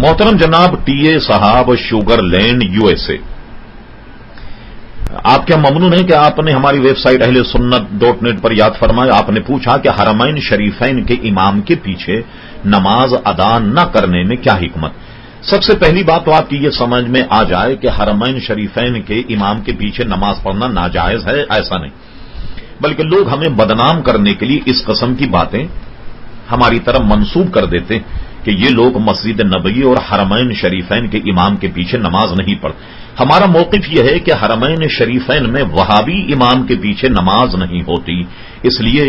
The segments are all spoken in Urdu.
محترم جناب ٹی اے صاحب، شوگر لینڈ USA، آپ کیا ممنون ہیں کہ آپ نے ہماری ویب سائٹ اہل سنت.net پر یاد فرمایا، آپ نے پوچھا کہ حرمین شریفین کے امام کے پیچھے نماز ادا نہ کرنے میں کیا حکمت؟ سب سے پہلی بات تو آپ کی یہ سمجھ میں آ جائے کہ حرمین شریفین کے امام کے پیچھے نماز پڑھنا ناجائز ہے، ایسا نہیں، بلکہ لوگ ہمیں بدنام کرنے کے لیے اس قسم کی باتیں ہماری طرف منسوب کر دیتے کہ یہ لوگ مسجد نبوی اور حرمین شریفین کے امام کے پیچھے نماز نہیں پڑھتے۔ ہمارا موقف یہ ہے کہ حرمین شریفین میں وہابی امام کے پیچھے نماز نہیں ہوتی، اس لیے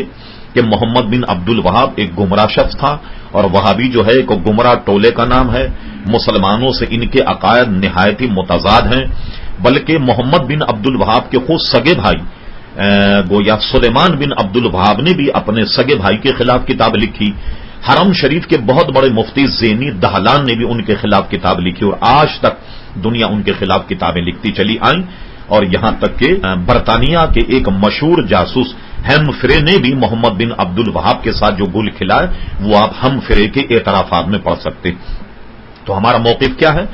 کہ محمد بن عبد الوہاب ایک گمراہ شخص تھا، اور وہابی جو ہے ایک گمراہ ٹولے کا نام ہے، مسلمانوں سے ان کے عقائد نہایت ہی متضاد ہیں، بلکہ محمد بن عبد الوہاب کے خود سگے بھائی گویا سلیمان بن عبد الوہاب نے بھی اپنے سگے بھائی کے خلاف کتاب لکھی، حرم شریف کے بہت بڑے مفتی زینی دہلان نے بھی ان کے خلاف کتاب لکھی، اور آج تک دنیا ان کے خلاف کتابیں لکھتی چلی آئیں، اور یہاں تک کہ برطانیہ کے ایک مشہور جاسوس ہمفرے نے بھی محمد بن عبد الوہاب کے ساتھ جو گل کھلائے وہ آپ ہمفرے کے اعترافات میں پڑھ سکتے۔ تو ہمارا موقف کیا ہے؟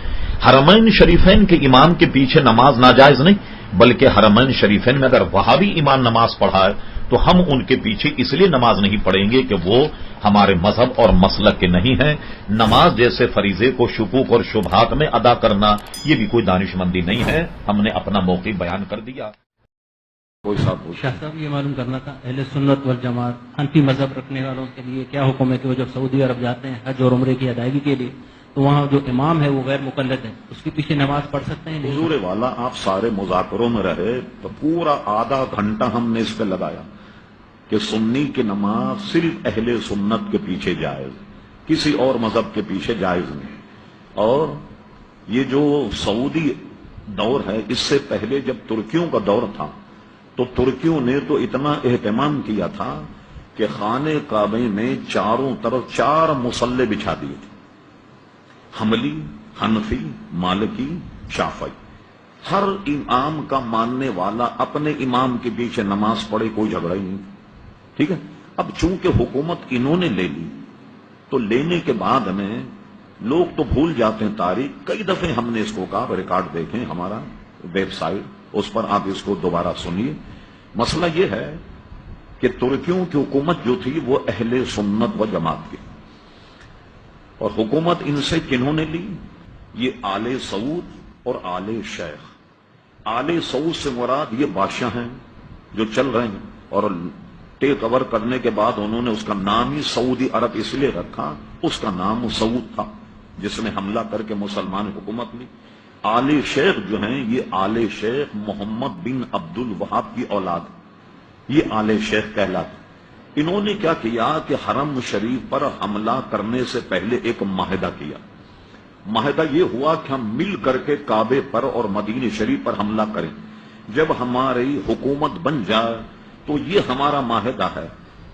حرمین شریفین کے امام کے پیچھے نماز ناجائز نہیں، بلکہ حرمین شریفین میں اگر وہابی امام نماز پڑھائے تو ہم ان کے پیچھے اس لیے نماز نہیں پڑھیں گے کہ وہ ہمارے مذہب اور مسلک کے نہیں ہیں۔ نماز جیسے فریضے کو شکوک اور شبہات میں ادا کرنا یہ بھی کوئی دانشمندی نہیں ہے، ہم نے اپنا موقف بیان کر دیا۔ کوئی شاہ صاحب یہ معلوم کرنا تھا، اہل سنت والجماعت حنفی مذہب رکھنے والوں کے لیے کیا حکم ہے کہ وہ جب سعودی عرب جاتے ہیں حج اور عمرے کی ادائیگی کے لیے تو وہاں جو امام ہے وہ غیر مقلد ہے، اس کے پیچھے نماز پڑھ سکتے ہیں؟ حضور والا آپ سارے مذاکروں میں رہے تو پورا آدھا گھنٹہ ہم نے اس پہ لگایا کہ سنی کی نماز صرف اہل سنت کے پیچھے جائز، کسی اور مذہب کے پیچھے جائز نہیں۔ اور یہ جو سعودی دور ہے، اس سے پہلے جب ترکیوں کا دور تھا تو ترکیوں نے تو اتنا اہتمام کیا تھا کہ خانے کعبے میں چاروں طرف 4 مصلے بچھا دیے تھے، حنبلی، حنفی، مالکی، شافعی، ہر امام کا ماننے والا اپنے امام کے پیچھے نماز پڑھے، کوئی جھگڑا ہی نہیں، ٹھیک ہے۔ اب چونکہ حکومت انہوں نے لے لی تو لینے کے بعد میں لوگ تو بھول جاتے ہیں تاریخ، کئی دفعے ہم نے اس کو کہا، ریکارڈ دیکھیں ہمارا ویب سائٹ، اس پر آپ اس کو دوبارہ سنیے۔ مسئلہ یہ ہے کہ ترکیوں کی حکومت جو تھی وہ اہل سنت و جماعت کی، اور حکومت ان سے کنہوں نے لی؟ یہ آل سعود اور آل شیخ۔ آل سعود سے مراد یہ بادشاہ ہیں جو چل رہے ہیں، اور ٹیک اوور کرنے کے بعد انہوں نے اس کا نام ہی سعودی عرب اس لیے رکھا، اس کا نام سعود تھا جس نے حملہ کر کے مسلمان حکومت لی۔ آل شیخ جو ہیں یہ آل شیخ محمد بن عبد الوہاب کی اولاد، یہ آل شیخ کہلاتے۔ انہوں نے کیا کیا کہ حرم شریف پر حملہ کرنے سے پہلے ایک معاہدہ کیا۔ معاہدہ یہ ہوا کہ ہم مل کر کے کعبے پر اور مدینہ شریف پر حملہ کریں، جب ہماری حکومت بن جائے تو یہ ہمارا معاہدہ ہے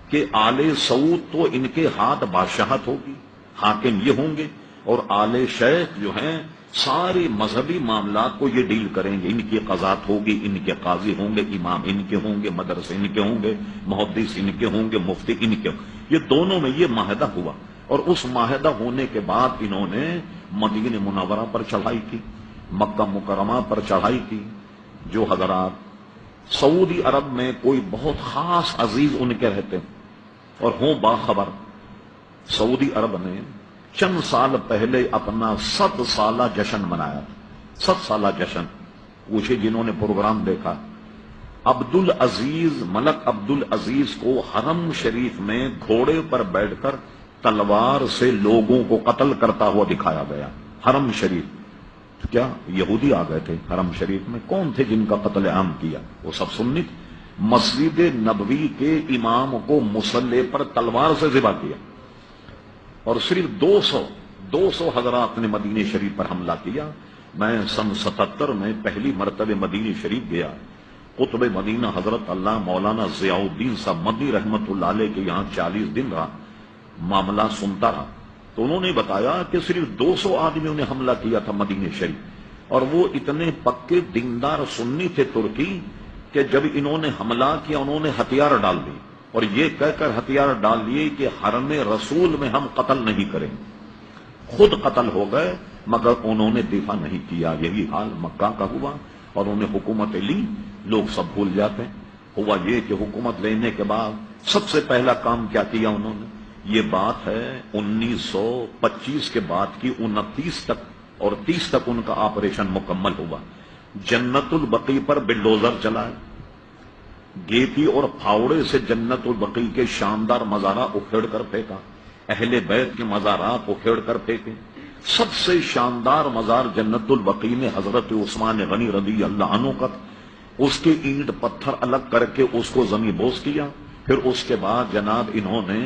کہ آل سعود تو ان کے ہاتھ بادشاہت ہوگی، حاکم یہ ہوں گے، اور آل شیخ جو ہیں سارے مذہبی معاملات کو یہ ڈیل کریں گے، ان کی قضات ہوگی، ان کے قاضی ہوں گے، امام ان کے ہوں گے، مدرسے ان کے ہوں گے، محدث ان کے ہوں گے، مفتی ان کے ہوں گے۔ یہ دونوں میں یہ معاہدہ ہوا، اور اس معاہدہ ہونے کے بعد انہوں نے مدینہ منورہ پر چڑھائی کی، مکہ مکرمہ پر چڑھائی کی۔ جو حضرات سعودی عرب میں کوئی بہت خاص عزیز ان کے رہتے ہیں اور ہوں باخبر، سعودی عرب نے چند سال پہلے اپنا 100 سالہ جشن منایا، 100 سالہ جشن۔ پوچھے جنہوں نے پروگرام دیکھا، ملک عبد العزیز کو حرم شریف میں گھوڑے پر بیٹھ کر تلوار سے لوگوں کو قتل کرتا ہوا دکھایا گیا۔ حرم شریف کیا یہودی آ گئے تھے حرم شریف میں؟ کون تھے جن کا قتل عام کیا؟ وہ سب سنی تھے۔ مسجد نبوی کے امام کو مصلی پر تلوار سے ذبح کیا، اور صرف 200 حضرات نے مدینہ شریف پر حملہ کیا۔ میں سن 77 میں پہلی مرتبہ مدینہ شریف گیا، قطب مدینہ حضرت اللہ مولانا ضیاء الدین صاحب مدنی رحمت اللہ علیہ کے یہاں 40 دن رہا، معاملہ سنتا رہا، تو انہوں نے بتایا کہ صرف 200 آدمیوں نے حملہ کیا تھا مدینہ شریف، اور وہ اتنے پکے دیندار سنی تھے ترکی کہ جب انہوں نے حملہ کیا انہوں نے ہتھیار ڈال دی، اور یہ کہہ کر ہتھیار ڈال لیے کہ حرم رسول میں ہم قتل نہیں کریں۔ خود قتل ہو گئے مگر انہوں نے دفاع نہیں کیا. یہی حال مکہ کا ہوا اور انہیں حکومت لی. لوگ سب بھول جاتے ہیں. ہوا یہ کہ حکومت لینے کے بعد سب سے پہلا کام کیا کیا انہوں نے؟ یہ بات ہے 1925 کے بعد کی 29 تک اور 30 تک ان کا آپریشن مکمل ہوا. جنت البقیع پر بلڈوزر چلائے, گیتی اور پھاوڑے سے جنت البقیع کے شاندار مزارہ اکھیڑ کر پھینکا, اہل بیت کے مزارات اکھیڑ کر پھینکے. سب سے شاندار مزار جنت البقیع میں حضرت عثمان غنی رضی اللہ عنہ کا, اس کے اینٹ پتھر الگ کر کے اس کو زمین بوس کیا. پھر اس کے بعد جناب انہوں نے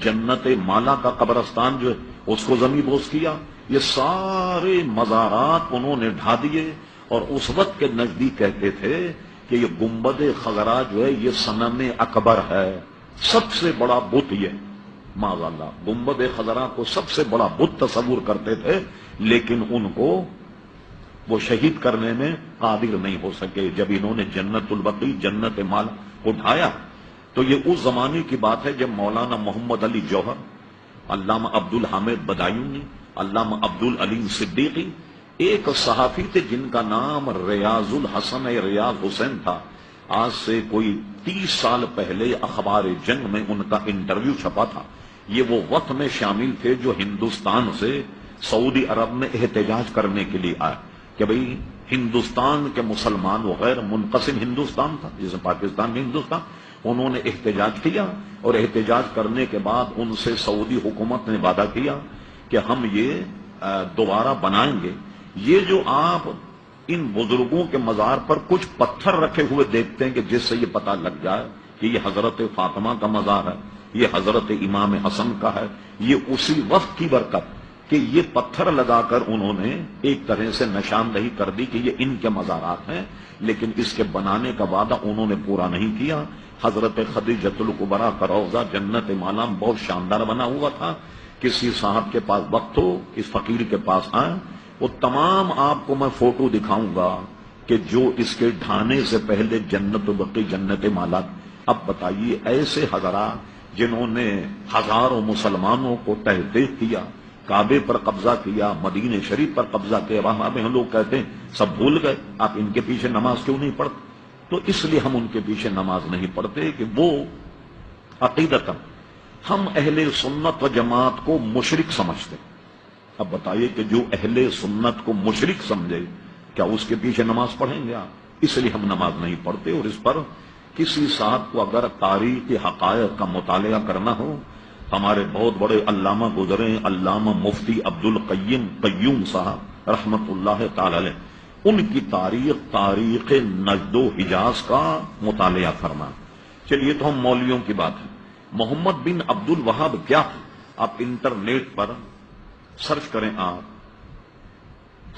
جنت مالا کا قبرستان جو ہے اس کو زمین بوس کیا. یہ سارے مزارات انہوں نے ڈھا دیے اور اس وقت کے نزدیک کہتے تھے کہ یہ گنبد خضرا جو ہے یہ صنم اکبر ہے, سب سے بڑا بت. یہ معاذ اللہ گنبد خضرا کو سب سے بڑا بت تصور کرتے تھے, لیکن ان کو وہ شہید کرنے میں قادر نہیں ہو سکے. جب انہوں نے جنت البقیع جنت مالا کو ڈھایا تو یہ اس زمانے کی بات ہے جب مولانا محمد علی جوہر, علامہ عبد الحامد بدایونی, علامہ عبد العلیم صدیقی, ایک صحافی تھے جن کا نام ریاض الحسن ریاض حسین تھا. آج سے کوئی 30 سال پہلے اخبار جنگ میں ان کا انٹرویو چھپا تھا. یہ وہ وقت میں شامل تھے جو ہندوستان سے سعودی عرب میں احتجاج کرنے کے لیے آئے کہ بھئی ہندوستان کے مسلمان وہ غیر منقسم ہندوستان تھا جسے پاکستان میں ہندوستان. انہوں نے احتجاج کیا اور احتجاج کرنے کے بعد ان سے سعودی حکومت نے وعدہ کیا کہ ہم یہ دوبارہ بنائیں گے. یہ جو آپ ان بزرگوں کے مزار پر کچھ پتھر رکھے ہوئے دیکھتے ہیں کہ جس سے یہ پتہ لگ جائے کہ یہ حضرت فاطمہ کا مزار ہے, یہ حضرت امام حسن کا ہے, یہ اسی وقت کی برکت کہ یہ پتھر لگا کر انہوں نے ایک طرح سے نشاندہی کر دی کہ یہ ان کے مزارات ہیں, لیکن اس کے بنانے کا وعدہ انہوں نے پورا نہیں کیا. حضرت خدیجۃ الکبریٰ کا روضہ جنت مالا بہت شاندار بنا ہوا تھا. کسی صاحب کے پاس وقت ہو اس فقیر کے پاس آئیں, وہ تمام آپ کو میں فوٹو دکھاؤں گا کہ جو اس کے ڈھانے سے پہلے جنت البقیع جنت مالا. اب بتائیے ایسے حضرات جنہوں نے ہزاروں مسلمانوں کو تحقیق کیا, کعبے پر قبضہ کیا, مدینہ شریف پر قبضہ کیا, وہاں ہم لوگ کہتے ہیں سب بھول گئے, آپ ان کے پیچھے نماز کیوں نہیں پڑھتے؟ تو اس لیے ہم ان کے پیچھے نماز نہیں پڑھتے کہ وہ عقیدتاً ہم اہل سنت و جماعت کو مشرک سمجھتے. اب بتائیے کہ جو اہل سنت کو مشرک سمجھے کیا اس کے پیچھے نماز پڑھیں گے آپ؟ اس لیے ہم نماز نہیں پڑھتے. اور اس پر کسی صاحب کو اگر تاریخ حقائق کا مطالعہ کرنا ہو, ہمارے بہت بڑے علامہ گزرے علامہ مفتی عبد القیم قیوم صاحب رحمت اللہ تعالی علیہ, ان کی تاریخ نجد و حجاز کا مطالعہ کرنا. چلیے تو ہم مولویوں کی بات ہے. محمد بن عبد الوہاب کیا تھا؟ آپ انٹرنیٹ پر سرچ کریں آپ,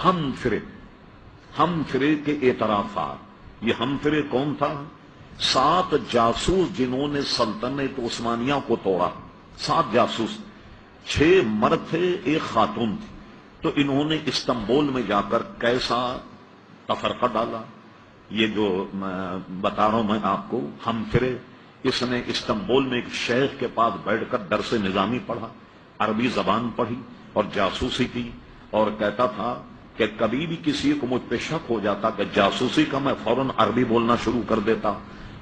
ہم فرے کے اعترافات. یہ ہم فرے کون تھا؟ 7 جاسوس جنہوں نے سلطنت عثمانیہ کو توڑا. 7 جاسوس, 6 مرد تھے, 1 خاتون تھی. تو انہوں نے استنبول میں جا کر کیسا تفرقہ ڈالا. یہ جو بتا رہا ہوں میں آپ کو, ہم فرے, اس نے استنبول میں ایک شیخ کے پاس بیٹھ کر درس نظامی پڑھا, عربی زبان پڑھی اور جاسوسی کی, اور کہتا تھا کہ کبھی بھی کسی کو مجھ پہ شک ہو جاتا کہ جاسوسی کا, میں فوراً عربی بولنا شروع کر دیتا.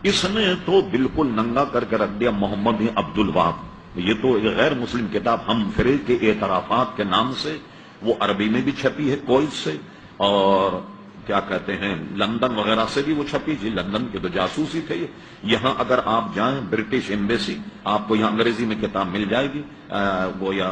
اس نے تو بالکل ننگا کر کے رکھ دیا محمد بن عبد الوہاب. یہ تو ایک غیر مسلم کتاب ہم فرے کے اعترافات کے نام سے, وہ عربی میں بھی چھپی ہے کویت سے, اور کیا کہتے ہیں لندن وغیرہ سے بھی وہ چھپی. جی لندن کے تو جاسوس ہی تھے. یہاں اگر آپ جائیں برٹش ایمبیسی, آپ کو یہاں انگریزی میں کتاب مل جائے گی, وہ یا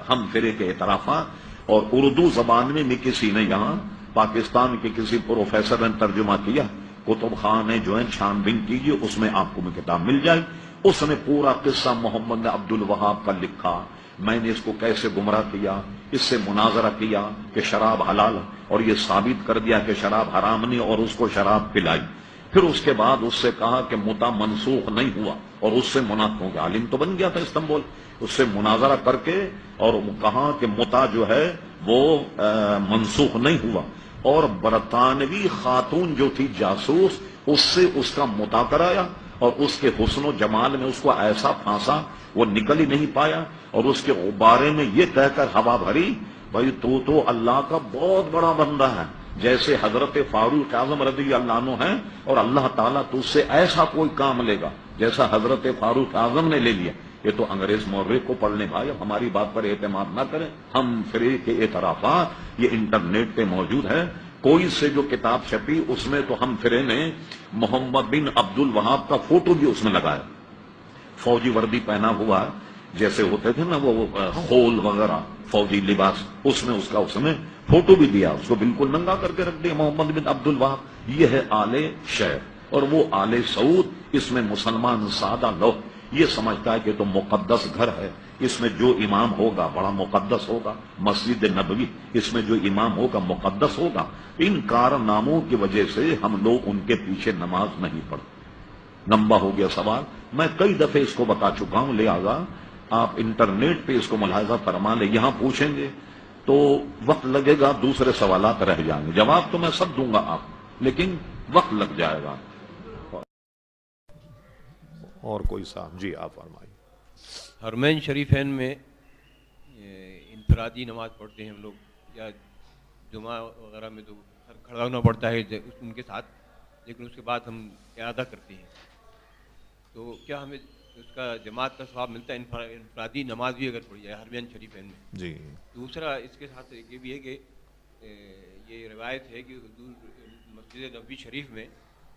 ہم فرے کے اعترافات, اور اردو زبان میں کسی نے یہاں پاکستان کے کسی پروفیسر نے ترجمہ کیا. کتب خان نے جو ہے چھان بین کیجیے, اس میں آپ کو کتاب مل جائے. اس نے پورا قصہ محمد عبد الوہاب کا لکھا. میں نے اس کو کیسے گمراہ کیا, اس سے مناظرہ کیا کہ شراب حلال, اور یہ ثابت کر دیا کہ شراب حرام نہیں, اور اس کو شراب پلائی. پھر اس کے بعد اس سے کہا کہ متا منسوخ نہیں ہوا, اور اس سے منافقوں کا عالم تو بن گیا تھا استنبول, اس سے مناظرہ کر کے اور کہا کہ متا جو ہے وہ منسوخ نہیں ہوا. اور برطانوی خاتون جو تھی جاسوس, اس سے اس کا متا کرایا, اور اس کے حسن و جمال میں اس کو ایسا پھانسا وہ نکل ہی نہیں پایا، اور اس کے بارے میں یہ کہہ کر ہوا بھری بھائی تو اللہ کا بہت بڑا بندہ ہے، جیسے حضرت فاروق اعظم رضی اللہ عنہ ہیں، اور اللہ تعالیٰ تو اس سے ایسا کوئی کام لے گا جیسا حضرت فاروق اعظم نے لے لیا۔ یہ تو انگریز مورخ کو پڑھنے بھائی، اب ہماری بات پر اعتماد نہ کریں، ہم فرے کے اعترافات یہ انٹرنیٹ پہ موجود ہے۔ کوئی سے جو کتاب چھپی اس میں تو ہم فرے نے محمد بن عبد الوہاب کا فوٹو بھی اس میں لگایا، فوجی وردی پہنا ہوا جیسے ہوتے تھے نا وہ خول وغیرہ فوجی لباس، اس میں فوٹو بھی دیا، اس کو بالکل ننگا کر کے رکھ دیا محمد بن عبد الوہاب۔ یہ ہے آل شیخ، اور وہ آل سعود، اس میں مسلمان سادہ لوگ یہ سمجھتا ہے کہ تو مقدس گھر ہے، اس میں جو امام ہوگا بڑا مقدس ہوگا، مسجد نبوی اس میں جو امام ہوگا مقدس ہوگا۔ ان کارناموں کی وجہ سے ہم لوگ ان کے پیچھے نماز نہیں پڑھتے۔ لمبا ہو گیا سوال، میں کئی دفعے اس کو بتا چکا ہوں، لہذا آپ انٹرنیٹ پہ اس کو ملاحظہ فرما لیں، یہاں پوچھیں گے تو وقت لگے گا، دوسرے سوالات رہ جائیں گے، جواب تو میں سب دوں گا آپ، لیکن وقت لگ جائے گا۔ اور کوئی صاحب؟ جی آپ فرمائیے۔ حرمین شریفین میں انفرادی نماز پڑھتے ہیں ہم لوگ، یا جمعہ وغیرہ میں تو کھڑا ہونا پڑتا ہے ان کے ساتھ، لیکن اس کے بعد ہم اعادہ کرتے ہیں، تو کیا ہمیں اس کا جماعت کا ثواب ملتا ہے انفرادی نماز بھی اگر پڑھی جائے حرمین شریفین میں؟ جی دوسرا اس کے ساتھ یہ بھی ہے کہ یہ روایت ہے کہ حضور مسجد نبوی شریف میں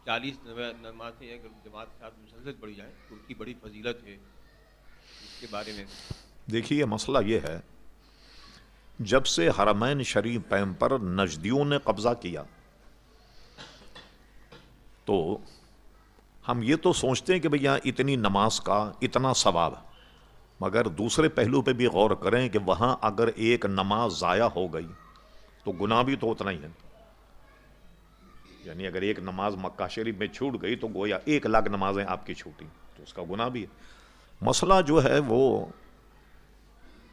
40 نمازیں اگر جماعت کے ساتھ مسلسل پڑھی جائیں تو اس کی بڑی فضیلت ہے، اس کے بارے میں؟ دیکھیے مسئلہ یہ ہے، جب سے حرمین شریفین پر نجدیوں نے قبضہ کیا تو ہم یہ تو سوچتے ہیں کہ بھئی یہاں اتنی نماز کا اتنا ثواب، مگر دوسرے پہلو پہ بھی غور کریں کہ وہاں اگر ایک نماز ضائع ہو گئی تو گناہ بھی تو اتنا ہی ہے، یعنی اگر ایک نماز مکہ شریف میں چھوٹ گئی تو گویا 1,00,000 نمازیں آپ کی چھوٹی، تو اس کا گناہ بھی ہے۔ مسئلہ جو ہے وہ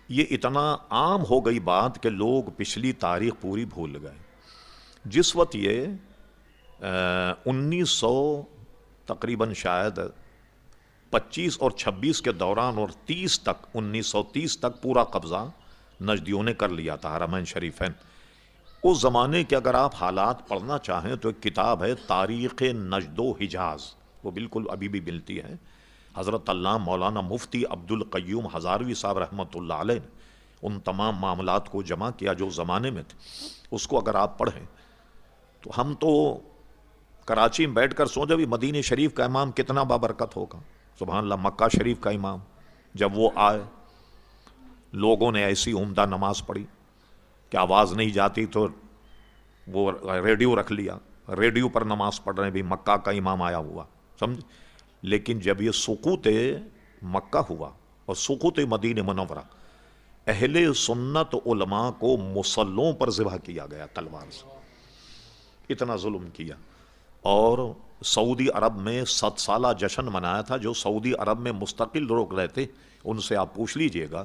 یہ اتنا عام ہو گئی بات کہ لوگ پچھلی تاریخ پوری بھول گئے۔ جس وقت یہ 1900 تقریباً شاید 25 اور 26 کے دوران اور 30 تک 1930 تک پورا قبضہ نجدیوں نے کر لیا تھا حرمین شریفین۔ اس زمانے کے اگر آپ حالات پڑھنا چاہیں تو ایک کتاب ہے تاریخ نجد و حجاز، وہ بالکل ابھی بھی ملتی ہے، حضرت علامہ مولانا مفتی عبد القیوم ہزاروی صاحب رحمۃ اللہ علیہ نے ان تمام معاملات کو جمع کیا جو زمانے میں تھے۔ اس کو اگر آپ پڑھیں تو ہم تو کراچی میں بیٹھ کر سوچا بھی مدینہ شریف کا امام کتنا بابرکت ہوگا، سبحان اللہ، مکہ شریف کا امام جب وہ آئے لوگوں نے ایسی عمدہ نماز پڑھی کہ آواز نہیں جاتی تو وہ ریڈیو رکھ لیا، ریڈیو پر نماز پڑھ رہے ہیں، بھی مکہ کا امام آیا ہوا، سمجھ۔ لیکن جب یہ سقوط مکہ ہوا اور سقوط مدینہ منورہ، اہل سنت علماء کو مسلوں پر ذبح کیا گیا تلوار سے، اتنا ظلم کیا۔ اور سعودی عرب میں 7 سالہ جشن منایا تھا، جو سعودی عرب میں مستقل لوگ رہتے ان سے آپ پوچھ لیجئے گا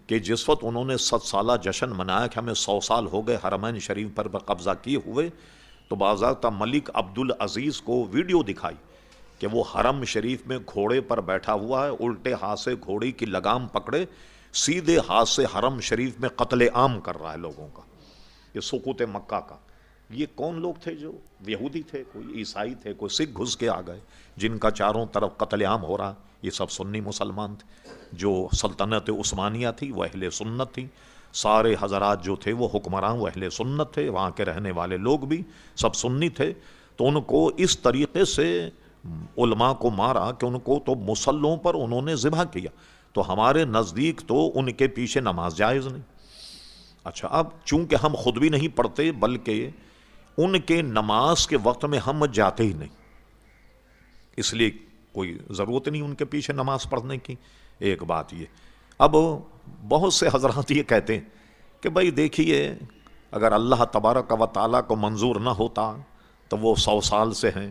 کہ جس وقت انہوں نے 7 سالہ جشن منایا کہ ہمیں 100 سال ہو گئے حرمین شریف پر قبضہ کیے ہوئے، تو باضابطہ ملک عبد العزیز کو ویڈیو دکھائی کہ وہ حرم شریف میں گھوڑے پر بیٹھا ہوا ہے، الٹے ہاتھ سے گھوڑی کی لگام پکڑے سیدھے ہاتھ سے حرم شریف میں قتل عام کر رہا ہے لوگوں کا، یہ سقوط مکہ کا۔ یہ کون لوگ تھے؟ جو یہودی تھے، کوئی عیسائی تھے، کوئی سکھ گھس کے آ گئے، جن کا چاروں طرف قتل عام ہو رہا، یہ سب سنی مسلمان تھے۔ جو سلطنت عثمانیہ تھی وہ اہل سنت تھی، سارے حضرات جو تھے وہ حکمران وہ اہل سنت تھے، وہاں کے رہنے والے لوگ بھی سب سنی تھے، تو ان کو اس طریقے سے علماء کو مارا کہ ان کو تو مسلوں پر انہوں نے ذبح کیا۔ تو ہمارے نزدیک تو ان کے پیچھے نماز جائز نہیں۔ اچھا، اب چونکہ ہم خود بھی نہیں پڑھتے بلکہ ان کے نماز کے وقت میں ہم جاتے ہی نہیں، اس لیے کوئی ضرورت نہیں ان کے پیچھے نماز پڑھنے کی، ایک بات یہ۔ اب بہت سے حضرات یہ کہتے ہیں کہ بھائی دیکھیے اگر اللہ تبارک و تعالیٰ کو منظور نہ ہوتا تو وہ 100 سال سے ہیں،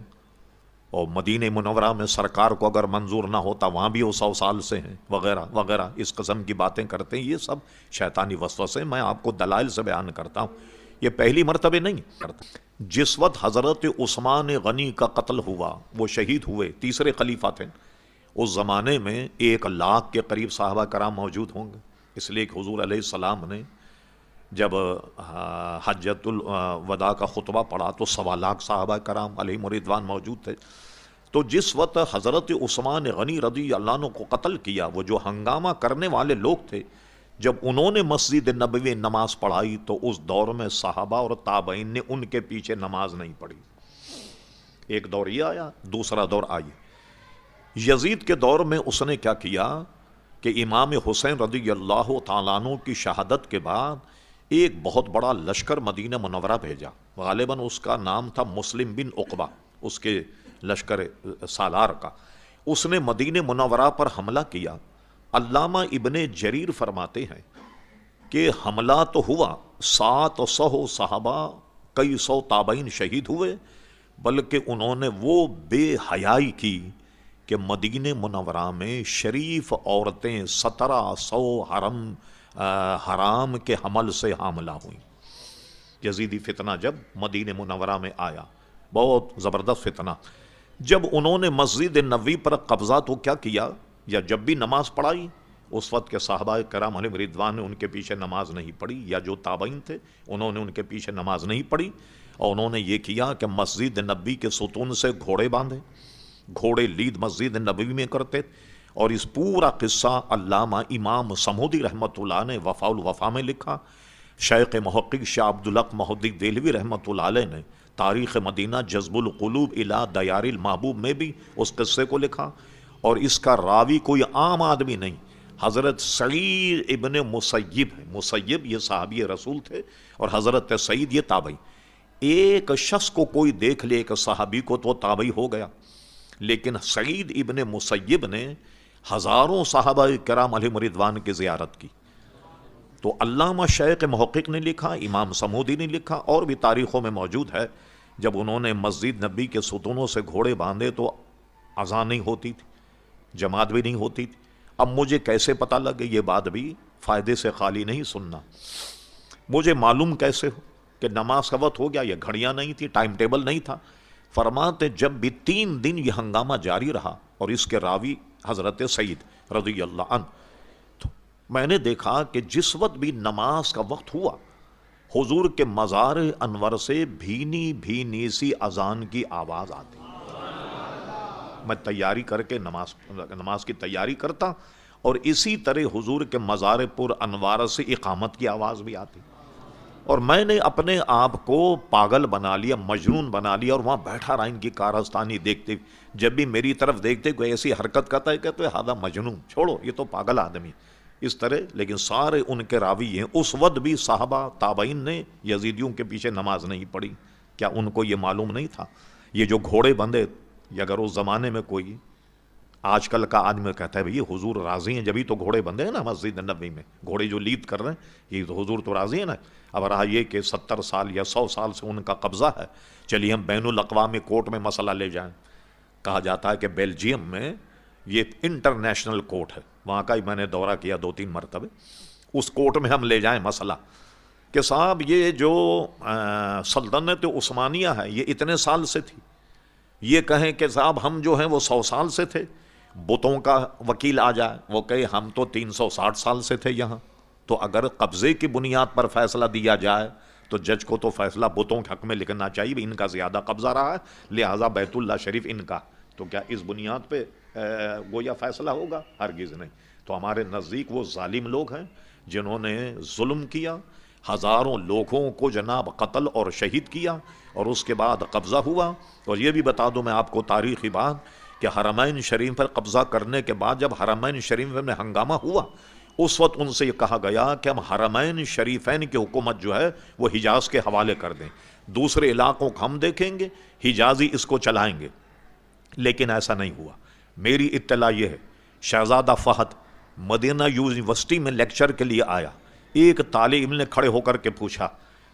اور مدینہ منورہ میں سرکار کو اگر منظور نہ ہوتا وہاں بھی وہ 100 سال سے ہیں، وغیرہ وغیرہ اس قسم کی باتیں کرتے ہیں۔ یہ سب شیطانی وسوسے، میں آپ کو دلائل سے بیان کرتا ہوں، یہ پہلی مرتبہ نہیں کرتا۔ جس وقت حضرت عثمان غنی کا قتل ہوا، وہ شہید ہوئے، تیسرے خلیفہ تھے، اس زمانے میں 1 لاکھ کے قریب صحابہ کرام موجود ہوں گے، اس لیے کہ حضور علیہ السلام نے جب حجۃ الوداع کا خطبہ پڑھا تو 1.25 لاکھ صحابہ کرام علیہم رضوان موجود تھے۔ تو جس وقت حضرت عثمان غنی رضی اللہ عنہ کو قتل کیا، وہ جو ہنگامہ کرنے والے لوگ تھے، جب انہوں نے مسجد نبوی نماز پڑھائی تو اس دور میں صحابہ اور تابعین نے ان کے پیچھے نماز نہیں پڑھی۔ ایک دور یہ آیا، دوسرا دور آئی یزید کے دور میں، اس نے کیا کیا کہ امام حسین رضی اللہ تعالیٰ عنہ کی شہادت کے بعد ایک بہت بڑا لشکر مدینہ منورہ بھیجا، غالباً اس کا نام تھا مسلم بن عقبہ، اس کے لشکر سالار کا۔ اس نے مدینہ منورہ پر حملہ کیا۔ علامہ ابن جریر فرماتے ہیں کہ حملہ تو ہوا، 700 صحابہ، کئی سو تابعین شہید ہوئے، بلکہ انہوں نے وہ بے حیائی کی کہ مدینہ منورہ میں شریف عورتیں 1700 حرام کے حمل سے حاملہ ہوئیں۔ یزیدی فتنہ جب مدینہ منورہ میں آیا، بہت زبردست فتنہ، جب انہوں نے مسجد نبوی پر قبضہ تو کیا کیا، یا جب بھی نماز پڑھائی، اس وقت کے صحابہ کرام علیہ رضوان نے ان کے پیچھے نماز نہیں پڑھی، یا جو تابعین تھے انہوں نے ان کے پیچھے نماز نہیں پڑھی، اور انہوں نے یہ کیا کہ مسجد نبوی کے ستون سے گھوڑے باندھے، گھوڑے لید مسجد نبوی میں کرتے، اور اس پورا قصہ علامہ امام سمودی رحمۃ اللہ نے وفاء الوفا میں لکھا۔ شیخ محقق شاہ عبدالحق محدث دہلوی رحمۃ اللہ علیہ نے تاریخ مدینہ جذب القلوب الی دیار المحبوب میں بھی اس قصے کو لکھا، اور اس کا راوی کوئی عام آدمی نہیں، حضرت سعید ابن مسیب ہے۔ مسیب یہ صحابی رسول تھے، اور حضرت سعید یہ تابعی۔ ایک شخص کو کوئی دیکھ لے، ایک صحابی کو، تو تابعی ہو گیا، لیکن سعید ابن مسیب نے ہزاروں صحابہ کرام علیہم رضوان کی زیارت کی۔ تو علامہ شیخ محقق نے لکھا، امام سمودی نے لکھا، اور بھی تاریخوں میں موجود ہے، جب انہوں نے مسجد نبی کے ستونوں سے گھوڑے باندھے تو اذان نہیں ہوتی تھی، جماعت بھی نہیں ہوتی تھی۔ اب مجھے کیسے پتہ لگے، یہ بات بھی فائدے سے خالی نہیں سننا، مجھے معلوم کیسے ہو کہ نماز کا وقت ہو گیا؟ یہ گھڑیاں نہیں تھی، ٹائم ٹیبل نہیں تھا۔ فرماتے جب بھی 3 دن یہ ہنگامہ جاری رہا، اور اس کے راوی حضرت سعید رضی اللہ عنہ، تو میں نے دیکھا کہ جس وقت بھی نماز کا وقت ہوا، حضور کے مزار انور سے بھینی بھینی سی اذان کی آواز آتی۔ میں تیاری کر کے نماز کی تیاری کرتا، اور اسی طرح حضور کے مزار پر انوار سے اقامت کی آواز بھی آتی، اور میں نے اپنے آپ کو پاگل بنا لیا، مجنون بنا لیا، اور وہاں بیٹھا رہا ان کی کارستانی دیکھتے، جب بھی میری طرف دیکھتے کوئی ایسی حرکت کرتا ہے کہتے ہادہ مجنون، چھوڑو یہ تو پاگل آدمی، اس طرح۔ لیکن سارے ان کے راوی ہیں، اس وقت بھی صحابہ تابعین نے یزیدیوں کے پیچھے نماز نہیں پڑھی۔ کیا ان کو یہ معلوم نہیں تھا؟ یہ جو گھوڑے بندھے، یہ اگر اس زمانے میں کوئی آج کل کا آدمی کہتا ہے بھئی حضور راضی ہیں جبھی تو گھوڑے بندھے ہیں نا مسجد نبوی میں، گھوڑے جو لید کر رہے ہیں یہ تو حضور تو راضی ہیں نا۔ اب رہا یہ کہ 70 سال یا 100 سال سے ان کا قبضہ ہے، چلیے ہم بین الاقوامی کورٹ میں مسئلہ لے جائیں۔ کہا جاتا ہے کہ بیلجیم میں یہ انٹرنیشنل کورٹ ہے، وہاں کا ہی میں نے دورہ کیا 2-3 مرتبہ، اس کورٹ میں ہم لے جائیں مسئلہ کہ صاحب یہ جو سلطنت عثمانیہ ہے یہ اتنے سال سے تھی، یہ کہیں کہ صاحب ہم جو ہیں وہ 100 سال سے تھے، بتوں کا وکیل آ جائے وہ کہے ہم تو 360 سال سے تھے یہاں، تو اگر قبضے کی بنیاد پر فیصلہ دیا جائے تو جج کو تو فیصلہ بتوں کے حق میں لکھنا چاہیے، ان کا زیادہ قبضہ رہا ہے لہٰذا بیت اللہ شریف ان کا، تو کیا اس بنیاد پہ گویا فیصلہ ہوگا؟ ہرگز نہیں۔ تو ہمارے نزدیک وہ ظالم لوگ ہیں جنہوں نے ظلم کیا، ہزاروں لوگوں کو جناب قتل اور شہید کیا، اور اس کے بعد قبضہ ہوا۔ اور یہ بھی بتا دوں میں آپ کو تاریخی بات کہ حرمین شریف پر قبضہ کرنے کے بعد جب حرمین شریف میں ہنگامہ ہوا، اس وقت ان سے یہ کہا گیا کہ ہم حرمین شریفین کی حکومت جو ہے وہ حجاز کے حوالے کر دیں، دوسرے علاقوں کو ہم دیکھیں گے، حجازی اس کو چلائیں گے، لیکن ایسا نہیں ہوا۔ میری اطلاع یہ ہے شہزادہ فہد مدینہ یونیورسٹی میں لیکچر کے لیے آیا، ایک طالب علم نے کھڑے ہو کر کے پوچھا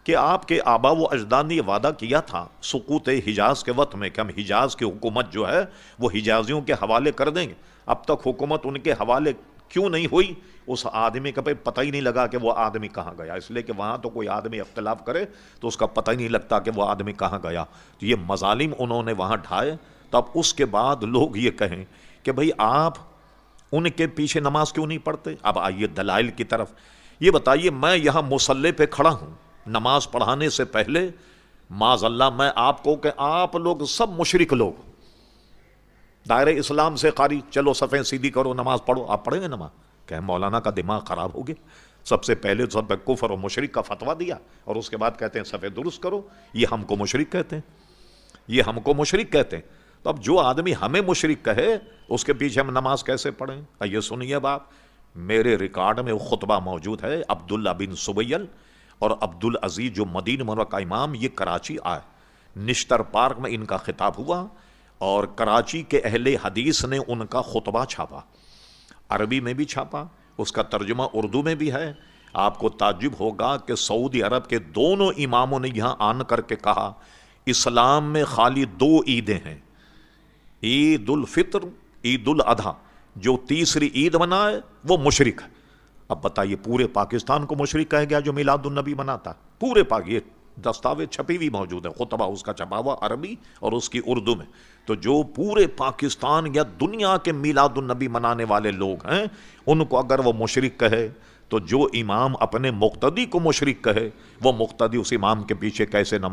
کہ آپ کے آبا و اجداد نے یہ وعدہ کیا تھا سقوط حجاز کے وقت میں کہ ہم حجاز کی حکومت جو ہے وہ حجازیوں کے حوالے کر دیں گے، اب تک حکومت ان کے حوالے کیوں نہیں ہوئی؟ اس آدمی کا پتہ ہی نہیں لگا کہ وہ آدمی کہاں گیا، اس لیے کہ وہاں تو کوئی آدمی اختلاف کرے تو اس کا پتہ ہی نہیں لگتا کہ وہ آدمی کہاں گیا. تو یہ مظالم انہوں نے وہاں ڈھائے. تب اس کے بعد لوگ یہ کہیں کہ بھئی آپ ان کے پیچھے نماز کیوں نہیں پڑھتے؟ اب آئیے دلائل کی طرف. یہ بتائیے میں یہاں مصلی پہ کھڑا ہوں نماز پڑھانے سے پہلے، معاذ اللہ میں آپ کو کہ آپ لوگ سب مشرک لوگ، دائرہ اسلام سے خارج، چلو صفیں سیدھی کرو نماز پڑھو. آپ پڑھیں گے نماز؟ کہ مولانا کا دماغ خراب ہو گیا، سب سے پہلے سب کفر و مشرک کا فتویٰ دیا اور اس کے بعد کہتے ہیں صفیں درست کرو. یہ ہم کو مشرک کہتے ہیں، یہ ہم کو مشرک کہتے ہیں. تو اب جو آدمی ہمیں مشرک کہے اس کے پیچھے ہم نماز کیسے پڑھیں؟ یہ سنیے بات، میرے ریکارڈ میں خطبہ موجود ہے. عبداللہ بن سبیل اور عبدالعزیز جو مدینہ منورہ کا امام، یہ کراچی آئے، نشتر پارک میں ان کا خطاب ہوا اور کراچی کے اہل حدیث نے ان کا خطبہ چھاپا، عربی میں بھی چھاپا، اس کا ترجمہ اردو میں بھی ہے. آپ کو تعجب ہوگا کہ سعودی عرب کے دونوں اماموں نے یہاں آن کر کے کہا اسلام میں خالی 2 عیدیں ہیں، عید الفطر، عید الاضحیٰ. جو تیسری عید منائے وہ مشرک ہے. اب بتائیے پورے پاکستان کو مشرک کہہ گیا جو میلاد النبی مناتا ہے؟ پورے یہ دستاویز چھپی ہوئی موجود ہے، خطبہ اس کا چھپا ہوا عربی اور اس کی اردو میں. تو جو پورے پاکستان یا دنیا کے میلاد النبی منانے والے لوگ ہیں، ان کو اگر وہ مشرک کہے تو جو امام اپنے مقتدی کو مشرک کہے، وہ مقتدی اس امام کے پیچھے کیسے نہ